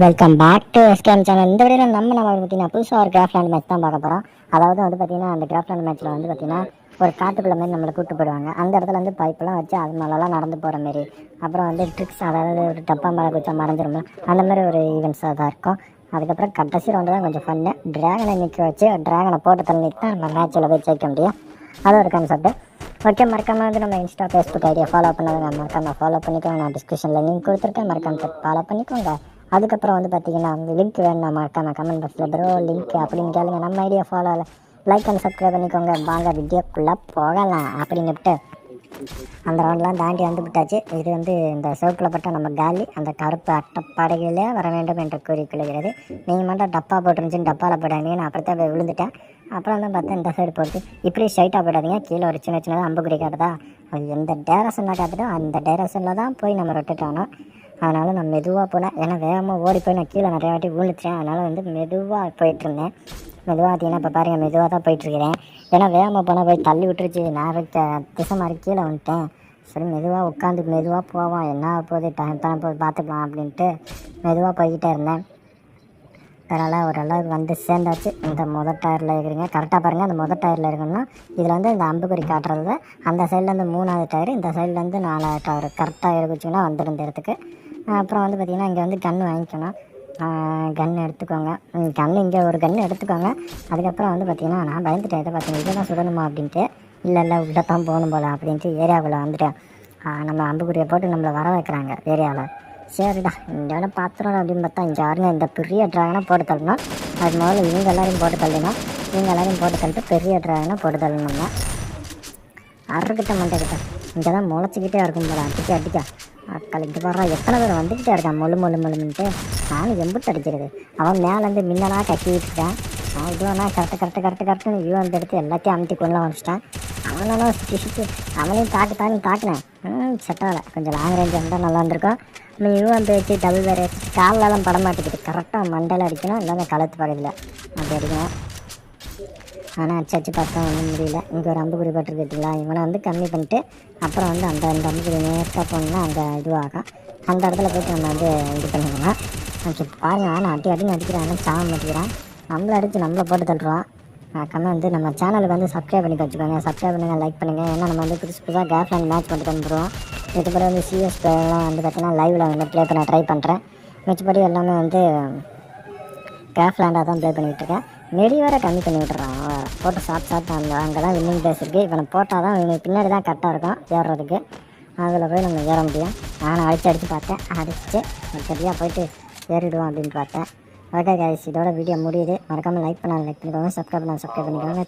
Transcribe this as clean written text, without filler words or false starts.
Welcome back to SKM channel. இந்த வீடியோவில் நம்ம பார்த்தீங்கன்னா புதுசாக ஒரு கிராஃப்ட் மேட்ச் தான் பார்க்க போகிறோம். அதாவது வந்து பார்த்தீங்கன்னா அந்த கிராஃப்ட் மேட்ச்சில் வந்து பார்த்தீங்கன்னா ஒரு காட்டுக்குள்ள மாதிரி நம்மளை கூப்பிட்டு போயிடுவாங்க. அந்த இடத்துல வந்து பைப்பெல்லாம் வச்சு அது மேலெல்லாம் நடந்து போகிற மாரி, அப்புறம் வந்து ட்ரிக்ஸ், அதாவது ஒரு டப்பா மேலே குச்சா மறைஞ்சிரும், அந்த மாதிரி ஒரு ஈவெண்ட்ஸாக தான் இருக்கும். அதுக்கப்புறம் கடைசி ரவுண்டு தான் கொஞ்சம் ஃபன்னு. ட்ராகனை நிற்க வச்சு ட்ராகனை போட்டு தள்ளிட்டு தான் நம்ம மேட்ச்சில் போய் ஜெயிக்க முடியும். அது ஒரு கான்செப்ட். ஓகே, மறக்காம வந்து நம்ம இன்ஸ்டா ஃபேஸ்புக் ஐடியா ஃபாலோ பண்ணாதுங்க, மறக்காம ஃபாலோ பண்ணிக்கோங்க. நான் டிஸ்கிரிப்ஷனில் லிங்க் கொடுத்துருக்கேன், மறக்காம ஃபாலோ பண்ணிக்கோங்க. அதுக்கப்புறம் வந்து பார்த்தீங்கன்னா லிங்க் வேணும், மறக்காம கமெண்ட் பாக்ஸில் ப்ரோ லிங்க் அப்படின்னு கேளுங்க. நம்ம idea follow like and subscribe பண்ணிக்கோங்க. வாங்க வீடியோக்குள்ளே போகலாம் அப்படின்னுட்டு அந்த ரவுண்ட்லாம் தாண்டி வந்து விட்டாச்சு. இது வந்து இந்த சிவப்பில் பட்ட நம்ம காலி அந்த கருப்பு அட்டப்படைகளே வர வேண்டும் என்று கூறிக்கொள்கிறது. நீங்கள் மட்டும் டப்பா போட்டுருந்துச்சின்னு டப்பாவில் போடாதீங்க, நான் அப்படித்தான் போய் விழுந்துட்டேன். அப்புறம் தான் பார்த்தா இந்த சைடு போட்டு இப்படி ஸ்ட்ரைட்டாக போயிடாதீங்க, கீழே ஒரு சின்ன சின்னதாக அம்புக்குறி காட்டுதா, அது எந்த டைரக்ஷனில் காட்டுதோ அந்த டைரக்ஷனில் தான் போய் நம்ம ரொட்டேட். அதனால் நான் மெதுவாக போனேன். ஏன்னா வேகமாக ஓடி போய் நான் கீழே நிறையா வாட்டி விழுந்துட்டேன். அதனால் வந்து மெதுவாக போயிட்டுருந்தேன். மெதுவாக பார்த்தீங்கன்னா இப்போ பாருங்கள், மெதுவாக தான் போயிட்டுருக்கிறேன். ஏன்னா வேகமாக போனால் போய் தள்ளி விட்டுருச்சு, நான் திசை மாதிரி கீழே வந்துட்டேன். சரி மெதுவாக உட்காந்து மெதுவாக போவோம், என்ன போகுது தானே போய் பார்த்துக்கலாம் அப்படின்ட்டு மெதுவாக போய்கிட்டே இருந்தேன். அதனால் ஓரளவுக்கு வந்து சேர்ந்தாச்சு. இந்த முதல் டயரில் இருக்கிறீங்க கரெக்டாக பாருங்கள். அந்த முதல் டயரில் இருக்கணும்னா இதில் வந்து இந்த அம்புக்குறி காட்டுறது, அந்த சைட்லேருந்து 3வது டயர், இந்த சைட்லேருந்து 4வது டயர் கரெக்டாக இருக்குச்சிங்கன்னா வந்துடும் இந்த இடத்துக்கு. அப்புறம் வந்து பார்த்திங்கன்னா இங்கே வந்து கன்று வாங்கிக்கணும். கன்று எடுத்துக்கோங்க. கன்று இங்கே ஒரு கன்று எடுத்துக்கோங்க. அதுக்கப்புறம் வந்து பார்த்திங்கன்னா நான் பயந்துட்டேன், இதை பார்த்தீங்கன்னா இதெல்லாம் சுடணுமா அப்படின்ட்டு. இல்லை உள்ளத்தான் போகணும் போல் அப்படின்ட்டு ஏரியாவுக்குள்ளே வந்துட்டேன். நம்ம அம்புக்குறியை போட்டு நம்மளை வர வைக்கிறாங்க ஏரியாவில். சரிடா இந்த இடம் பாத்திரம் அப்படின்னு பார்த்தா இங்கே யாருங்க இந்த பெரிய ட்ராகனை போட்டு தள்ளணும். அது முதல்ல இவங்க எல்லோரையும் போட்டு தள்ளணும். இவங்க எல்லோரையும் போட்டு தள்ளிட்டு பெரிய ட்ராகனை போட்டு தள்ளணும்னா அறுக்கிட்ட மண்டைக்கிட்ட இங்கே தான் முளைச்சிக்கிட்டே இருக்கும் போல. அடிக்க அக்கள் இங்கே வர்றா, எத்தனை பேர் வந்துக்கிட்டே இருக்கான் மொழுன்ட்டு. நானும் எம்பிட்டு அடிக்கிறது. அவன் மேலேருந்து மின்னலாக கட்டிக்கிட்டு இருக்கான். இதுவானா கரெக்டுன்னு வியூ வந்து எடுத்து எல்லாத்தையும் அமுத்தி கொண்டு வச்சுட்டான். அவனாலும் சுற்றி அவனையும் தாக்குனேன். செட்டாகலை. கொஞ்சம் லாங் ரேஞ்ச் இருந்தால் நல்லா இருந்திருக்கும். நம்ம யூஎம் வச்சு டபுள் வேறு காலெல்லாம் பட மாட்டேங்குது. கரெக்டாக மண்டையில் அடிக்கணும், இல்லைன்னா கழுத்து பக்கத்தில் அப்படி அடிக்கணும். ஆனால் அடிச்சு பார்த்தா ஒன்றும் முடியல. இங்கே ஒரு அம்புக்குறி போட்டுருக்கிட்டீங்களா, இவனை வந்து கம்மி பண்ணிட்டு அப்புறம் வந்து அந்த அம்புக்குறி நேர்த்தாக போனோம்னா அந்த இதுவாகும். அந்த இடத்துல போய்ட்டு நம்ம வந்து இது பண்ணிக்கலாம். ஓகே பாருங்கள், ஆனால் அடின்னு அடிக்கிறாங்க, சாம மாட்டிக்கிறான். நம்மளை அடித்து நம்மளை போட்டு தள்ளுறான். வந்து நம்ம சேனலுக்கு வந்து சப்ஸ்கிரைப் பண்ணி வச்சுக்கோங்க. சப்ஸ்கிரைப் பண்ணுங்கள், லைக் பண்ணுங்கள். ஏன்னா நம்ம வந்து புதுசாக கிராஃப்ட் மேட்ச் பண்ணிட்டு வந்துடுவோம். மிச்சப்படி வந்து சிஎஸ் பிளேலாம் வந்து பார்த்தீங்கன்னா லைவில் வந்து ப்ளே பண்ண ட்ரை பண்ணுறேன். மிச்சப்படி எல்லாமே வந்து கிராஃப்ட்லாண்டாக தான் ப்ளே பண்ணிகிட்ருக்கேன். நெடி வேறு கம்மி பண்ணி விட்டுறான் போட்டு சாப்பிட்டு அங்கே தான் வின்னிங் பிளேஸ் இருக்குது. இவனை போட்டால் தான் இவனுக்கு பின்னாடி தான் கரெக்டாக இருக்கும் ஏறுறதுக்கு. அதில் போய் நம்ம ஏற முடியும். நானும் அடித்து பார்த்தேன், அடிச்சு சரியாக போயிட்டு ஏறிடுவோம் அப்படின்னு பார்த்தேன். ஓகே கைஸ், இதோட வீடியோ முடியுது. மறக்காமல் லைக் பண்ணிக்கோங்க, சப்ஸ்கிரைப் பண்ணிக்கோங்க.